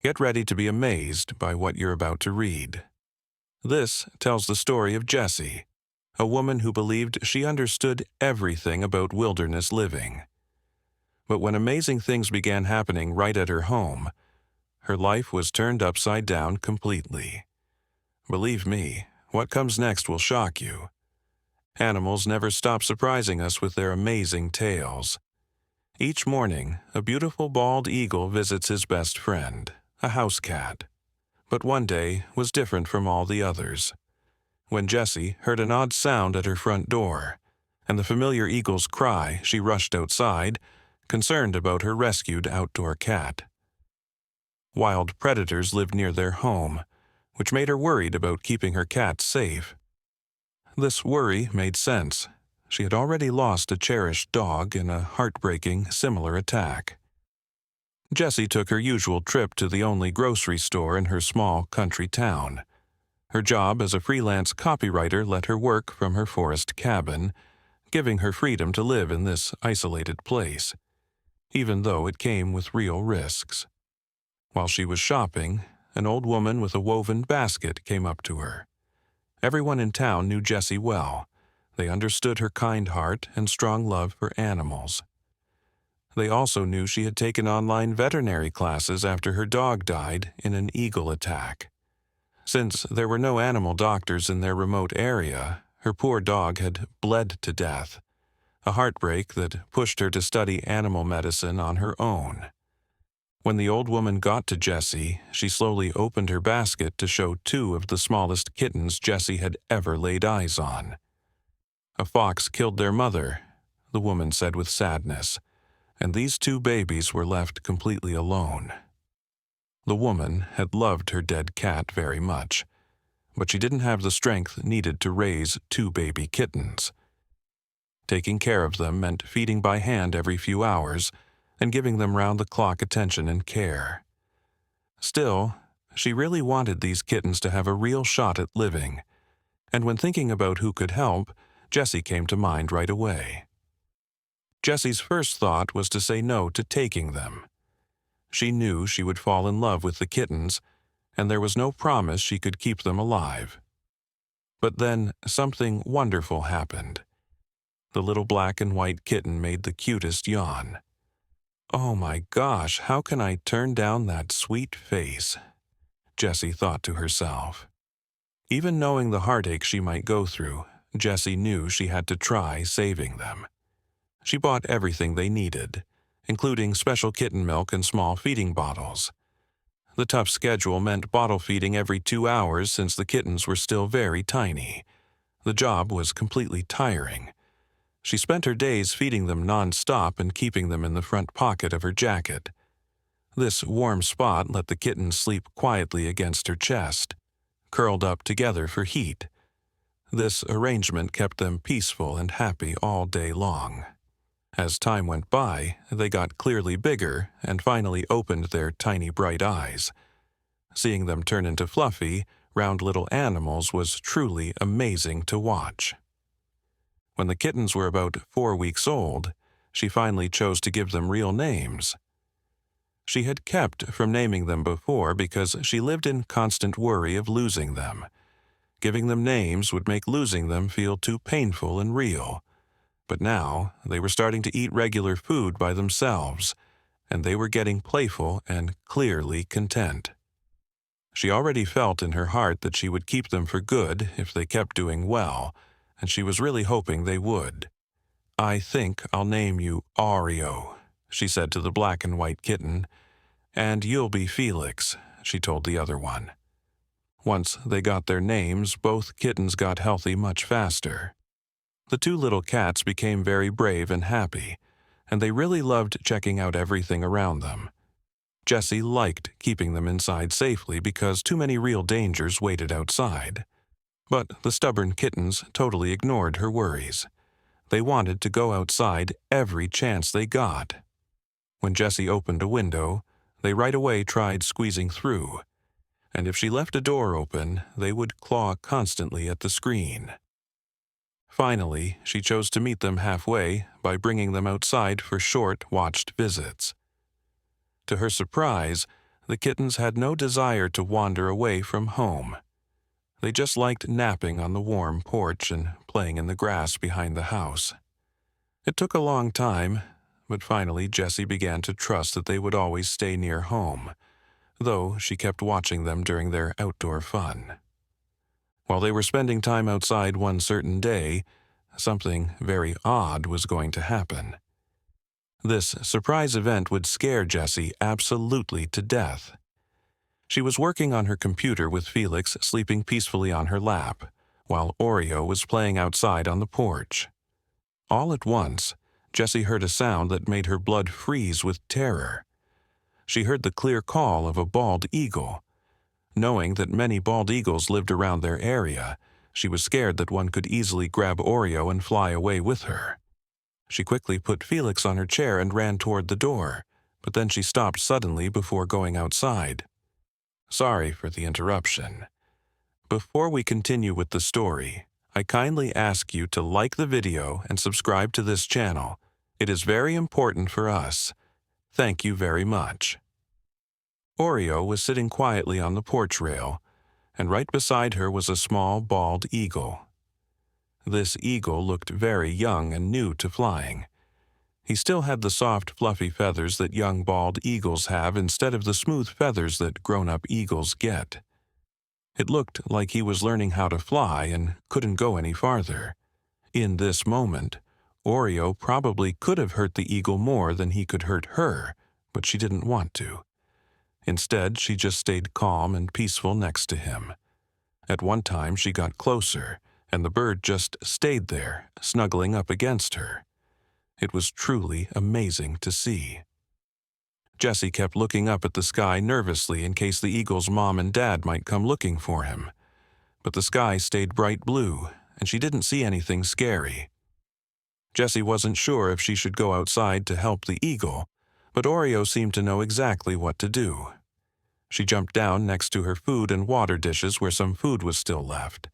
Get ready to be amazed by what you're about to read. This tells the story of Jessie, a woman who believed she understood everything about wilderness living. But when amazing things began happening right at her home, her life was turned upside down completely. Believe me, what comes next will shock you. Animals never stop surprising us with their amazing tales. Each morning, a beautiful bald eagle visits his best friend, a house cat. But one day was different from all the others. When Jessie heard an odd sound at her front door, and the familiar eagle's cry, she rushed outside, concerned about her rescued outdoor cat. Wild predators lived near their home, which made her worried about keeping her cat safe. This worry made sense. She had already lost a cherished dog in a heartbreaking, similar attack. Jessie took her usual trip to the only grocery store in her small country town. Her job as a freelance copywriter let her work from her forest cabin, giving her freedom to live in this isolated place, even though it came with real risks. While she was shopping, an old woman with a woven basket came up to her. Everyone in town knew Jessie well. They understood her kind heart and strong love for animals. They also knew she had taken online veterinary classes after her dog died in an eagle attack. Since there were no animal doctors in their remote area, her poor dog had bled to death, a heartbreak that pushed her to study animal medicine on her own. When the old woman got to Jessie, she slowly opened her basket to show two of the smallest kittens Jessie had ever laid eyes on. A fox killed their mother, the woman said with sadness, and these two babies were left completely alone. The woman had loved her dead cat very much, but she didn't have the strength needed to raise two baby kittens. Taking care of them meant feeding by hand every few hours and giving them round-the-clock attention and care. Still, she really wanted these kittens to have a real shot at living, and when thinking about who could help, Jessie came to mind right away. Jessie's first thought was to say no to taking them. She knew she would fall in love with the kittens, and there was no promise she could keep them alive. But then something wonderful happened. The little black and white kitten made the cutest yawn. "Oh my gosh, how can I turn down that sweet face?" Jessie thought to herself. Even knowing the heartache she might go through, Jessie knew she had to try saving them. She bought everything they needed, including special kitten milk and small feeding bottles. The tough schedule meant bottle feeding every 2 hours since the kittens were still very tiny. The job was completely tiring. She spent her days feeding them non-stop and keeping them in the front pocket of her jacket. This warm spot let the kittens sleep quietly against her chest, curled up together for heat. This arrangement kept them peaceful and happy all day long. As time went by, they got clearly bigger and finally opened their tiny bright eyes. Seeing them turn into fluffy, round little animals was truly amazing to watch. When the kittens were about 4 weeks old, she finally chose to give them real names. She had kept from naming them before because she lived in constant worry of losing them. Giving them names would make losing them feel too painful and real. But now they were starting to eat regular food by themselves, and they were getting playful and clearly content. She already felt in her heart that she would keep them for good if they kept doing well, and she was really hoping they would. "I think I'll name you Oreo," she said to the black and white kitten, "and you'll be Felix," she told the other one. Once they got their names, both kittens got healthy much faster. The two little cats became very brave and happy, and they really loved checking out everything around them. Jessie liked keeping them inside safely because too many real dangers waited outside. But the stubborn kittens totally ignored her worries. They wanted to go outside every chance they got. When Jessie opened a window, they right away tried squeezing through, and if she left a door open, they would claw constantly at the screen. Finally, she chose to meet them halfway by bringing them outside for short, watched visits. To her surprise, The kittens had no desire to wander away from home. They just liked napping on the warm porch and playing in the grass behind the house. It took a long time, but finally Jessie began to trust that they would always stay near home, though she kept watching them during their outdoor fun. While they were spending time outside one certain day, something very odd was going to happen. This surprise event would scare Jessie absolutely to death. She was working on her computer with Felix sleeping peacefully on her lap, while Oreo was playing outside on the porch. All at once, Jessie heard a sound that made her blood freeze with terror. She heard the clear call of a bald eagle. Knowing that many bald eagles lived around their area, she was scared that one could easily grab Oreo and fly away with her. She quickly put Felix on her chair and ran toward the door, but then she stopped suddenly before going outside. Sorry for the interruption. Before we continue with the story, I kindly ask you to like the video and subscribe to this channel. It is very important for us. Thank you very much. Oreo was sitting quietly on the porch rail, and right beside her was a small bald eagle. This eagle looked very young and new to flying. He still had the soft, fluffy feathers that young bald eagles have instead of the smooth feathers that grown-up eagles get. It looked like he was learning how to fly and couldn't go any farther. In this moment, Oreo probably could have hurt the eagle more than he could hurt her, but she didn't want to. Instead, she just stayed calm and peaceful next to him. At one time, she got closer, and the bird just stayed there, snuggling up against her. It was truly amazing to see. Jessie kept looking up at the sky nervously in case the eagle's mom and dad might come looking for him. But the sky stayed bright blue, and she didn't see anything scary. Jessie wasn't sure if she should go outside to help the eagle, but Oreo seemed to know exactly what to do. She jumped down next to her food and water dishes where some food was still left,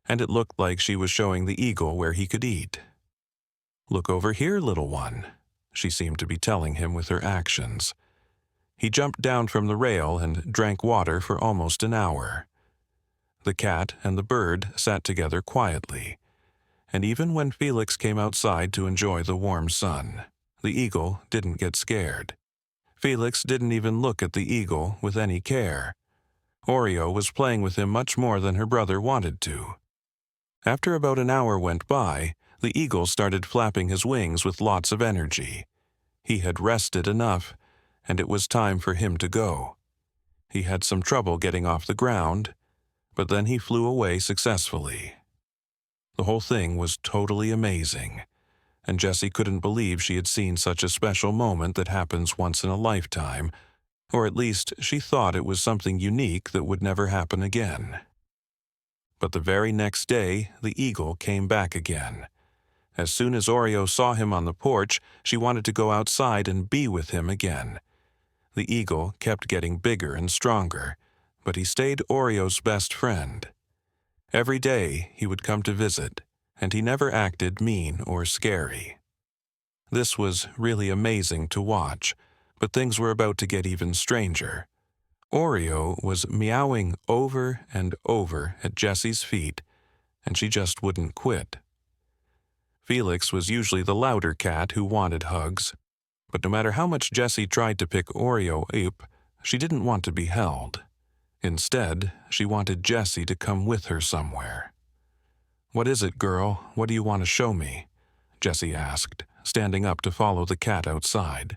and it looked like she was showing the eagle where he could eat. "Look over here, little one," she seemed to be telling him with her actions. He jumped down from the rail and drank water for almost an hour. The cat and the bird sat together quietly, and even when Felix came outside to enjoy the warm sun, the eagle didn't get scared. Felix didn't even look at the eagle with any care. Oreo was playing with him much more than her brother wanted to. After about an hour went by, the eagle started flapping his wings with lots of energy. He had rested enough, and it was time for him to go. He had some trouble getting off the ground, but then he flew away successfully. The whole thing was totally amazing, and Jessie couldn't believe she had seen such a special moment that happens once in a lifetime, or at least she thought it was something unique that would never happen again. But the very next day, the eagle came back again. As soon as Oreo saw him on the porch, she wanted to go outside and be with him again. The eagle kept getting bigger and stronger, but he stayed Oreo's best friend. Every day he would come to visit, and he never acted mean or scary. This was really amazing to watch, but things were about to get even stranger. Oreo was meowing over and over at Jessie's feet, and she just wouldn't quit. Felix was usually the louder cat who wanted hugs, but no matter how much Jessie tried to pick Oreo up, she didn't want to be held. Instead, she wanted Jessie to come with her somewhere. "What is it, girl? What do you want to show me?" Jessie asked, standing up to follow the cat outside.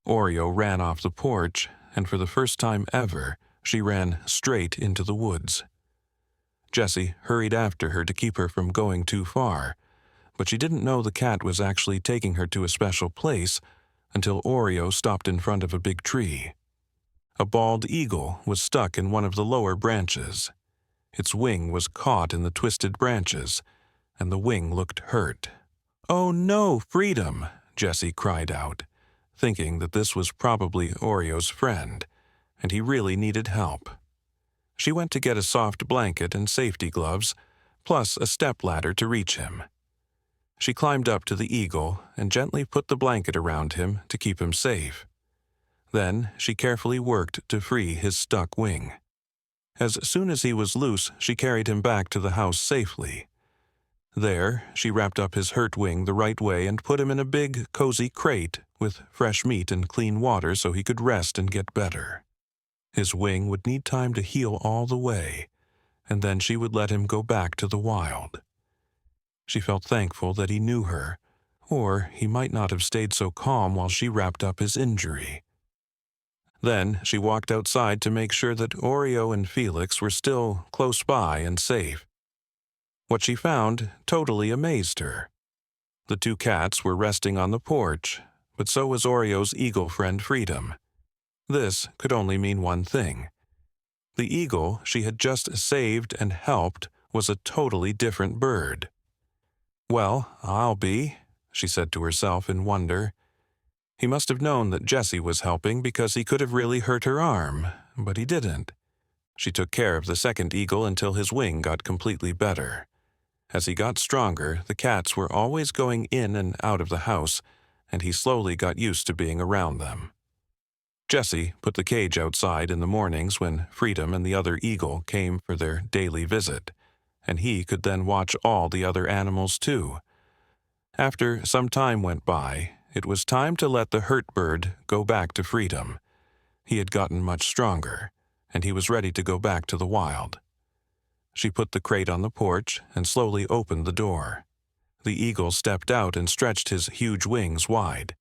Oreo ran off the porch, and for the first time ever, she ran straight into the woods. Jessie hurried after her to keep her from going too far, but she didn't know the cat was actually taking her to a special place until Oreo stopped in front of a big tree. A bald eagle was stuck in one of the lower branches. Its wing was caught in the twisted branches, and the wing looked hurt. "Oh no, freedom!" Jessie cried out, thinking that this was probably Oreo's friend, and he really needed help. She went to get a soft blanket and safety gloves, plus a stepladder to reach him. She climbed up to the eagle and gently put the blanket around him to keep him safe. Then she carefully worked to free his stuck wing. As soon as he was loose, she carried him back to the house safely. There, she wrapped up his hurt wing the right way and put him in a big, cozy crate with fresh meat and clean water so he could rest and get better. His wing would need time to heal all the way, and then she would let him go back to the wild. She felt thankful that he knew her, or he might not have stayed so calm while she wrapped up his injury. Then she walked outside to make sure that Oreo and Felix were still close by and safe. What she found totally amazed her. The two cats were resting on the porch, but so was Oreo's eagle friend Freedom. This could only mean one thing. The eagle she had just saved and helped was a totally different bird. "Well, I'll be," she said to herself in wonder. He must have known that Jessie was helping because he could have really hurt her arm, but he didn't. She took care of the second eagle until his wing got completely better. As he got stronger, the cats were always going in and out of the house, and he slowly got used to being around them. Jessie put the cage outside in the mornings when Freedom and the other eagle came for their daily visit, and he could then watch all the other animals too. After some time went by, it was time to let the hurt bird go back to Freedom. He had gotten much stronger, and he was ready to go back to the wild. She put the crate on the porch and slowly opened the door. The eagle stepped out and stretched his huge wings wide.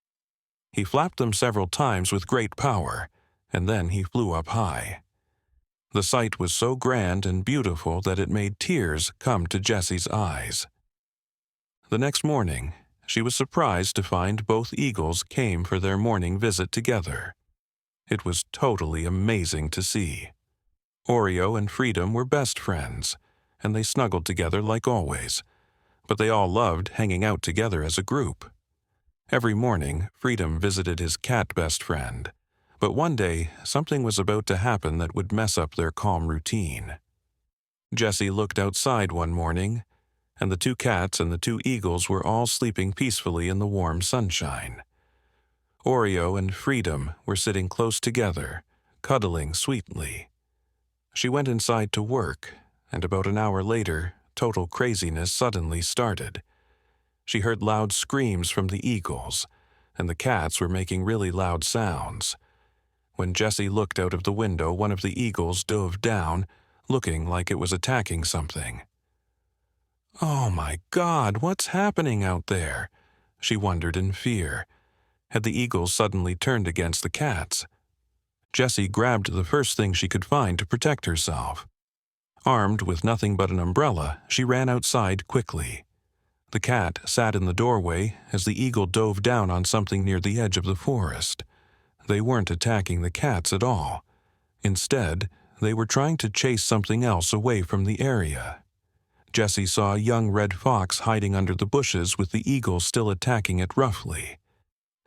He flapped them several times with great power, and then he flew up high. The sight was so grand and beautiful that it made tears come to Jessie's eyes. The next morning, she was surprised to find both eagles came for their morning visit together. It was totally amazing to see. Oreo and Freedom were best friends, and they snuggled together like always, but they all loved hanging out together as a group. Every morning, Freedom visited his cat best friend, but one day something was about to happen that would mess up their calm routine. Jessie looked outside one morning, and the two cats and the two eagles were all sleeping peacefully in the warm sunshine. Oreo and Freedom were sitting close together, cuddling sweetly. She went inside to work, and about an hour later, total craziness suddenly started. She heard loud screams from the eagles, and the cats were making really loud sounds. When Jessie looked out of the window, one of the eagles dove down, looking like it was attacking something. "Oh my God, what's happening out there?" she wondered in fear. Had the eagles suddenly turned against the cats? Jessie grabbed the first thing she could find to protect herself. Armed with nothing but an umbrella, she ran outside quickly. The cat sat in the doorway as the eagle dove down on something near the edge of the forest. They weren't attacking the cats at all. Instead, they were trying to chase something else away from the area. Jessie saw a young red fox hiding under the bushes with the eagle still attacking it roughly.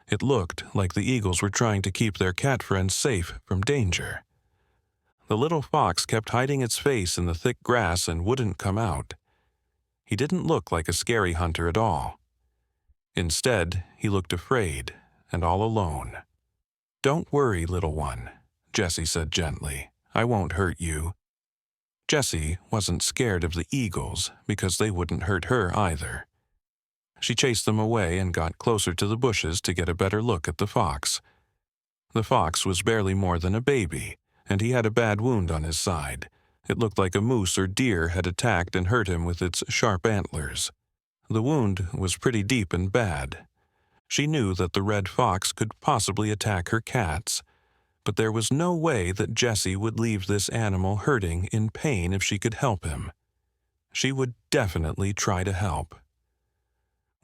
It looked like the eagles were trying to keep their cat friends safe from danger. The little fox kept hiding its face in the thick grass and wouldn't come out. He didn't look like a scary hunter at all. Instead, he looked afraid and all alone. "Don't worry, little one," Jessie said gently. "I won't hurt you." Jessie wasn't scared of the eagles because they wouldn't hurt her either. She chased them away and got closer to the bushes to get a better look at the fox. The fox was barely more than a baby, and he had a bad wound on his side. It looked like a moose or deer had attacked and hurt him with its sharp antlers. The wound was pretty deep and bad. She knew that the red fox could possibly attack her cats, but there was no way that Jessie would leave this animal hurting in pain if she could help him. She would definitely try to help.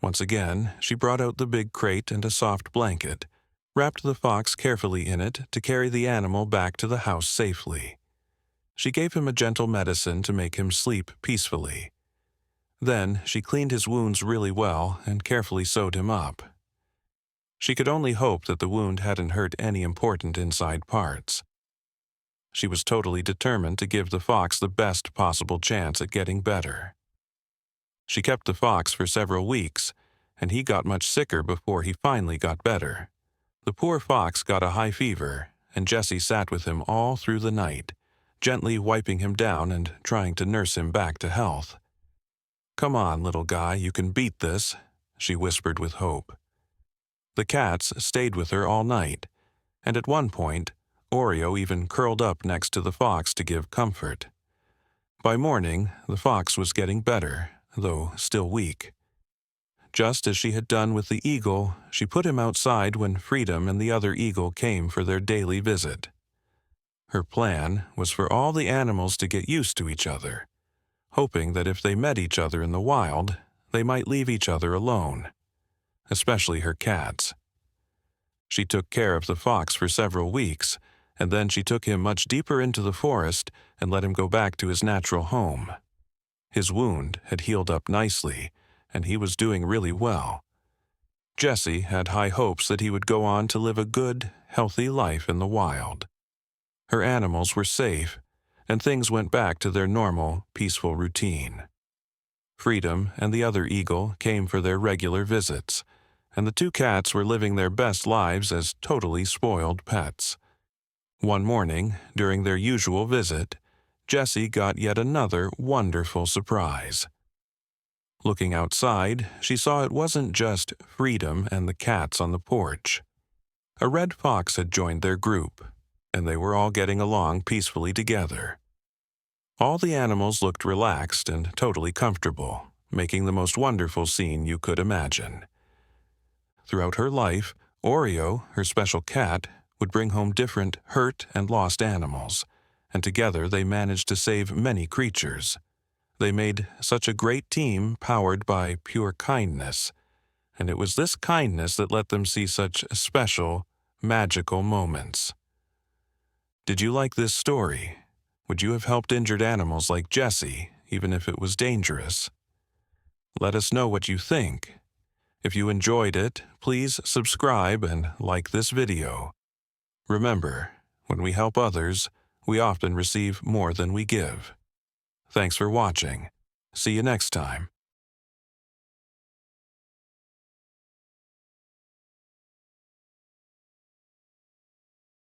Once again, she brought out the big crate and a soft blanket, wrapped the fox carefully in it to carry the animal back to the house safely. She gave him a gentle medicine to make him sleep peacefully. Then she cleaned his wounds really well and carefully sewed him up. She could only hope that the wound hadn't hurt any important inside parts. She was totally determined to give the fox the best possible chance at getting better. She kept the fox for several weeks, and he got much sicker before he finally got better. The poor fox got a high fever, and Jessie sat with him all through the night, gently wiping him down and trying to nurse him back to health. "Come on, little guy, you can beat this," she whispered with hope. The cats stayed with her all night, and at one point, Oreo even curled up next to the fox to give comfort. By morning, the fox was getting better, though still weak. Just as she had done with the eagle, she put him outside when Freedom and the other eagle came for their daily visit. Her plan was for all the animals to get used to each other, hoping that if they met each other in the wild, they might leave each other alone, especially her cats. She took care of the fox for several weeks, and then she took him much deeper into the forest and let him go back to his natural home. His wound had healed up nicely, and he was doing really well. Jessie had high hopes that he would go on to live a good, healthy life in the wild. Her animals were safe, and things went back to their normal, peaceful routine. Freedom and the other eagle came for their regular visits, and the two cats were living their best lives as totally spoiled pets. One morning, during their usual visit, Jessie got yet another wonderful surprise. Looking outside, she saw it wasn't just Freedom and the cats on the porch. A red fox had joined their group, and they were all getting along peacefully together. All the animals looked relaxed and totally comfortable, making the most wonderful scene you could imagine. Throughout her life, Oreo, her special cat, would bring home different hurt and lost animals, and together they managed to save many creatures. They made such a great team powered by pure kindness, and it was this kindness that let them see such special, magical moments. Did you like this story? Would you have helped injured animals like Jessie, even if it was dangerous? Let us know what you think. If you enjoyed it, please subscribe and like this video. Remember, when we help others, we often receive more than we give. Thanks for watching. See you next time.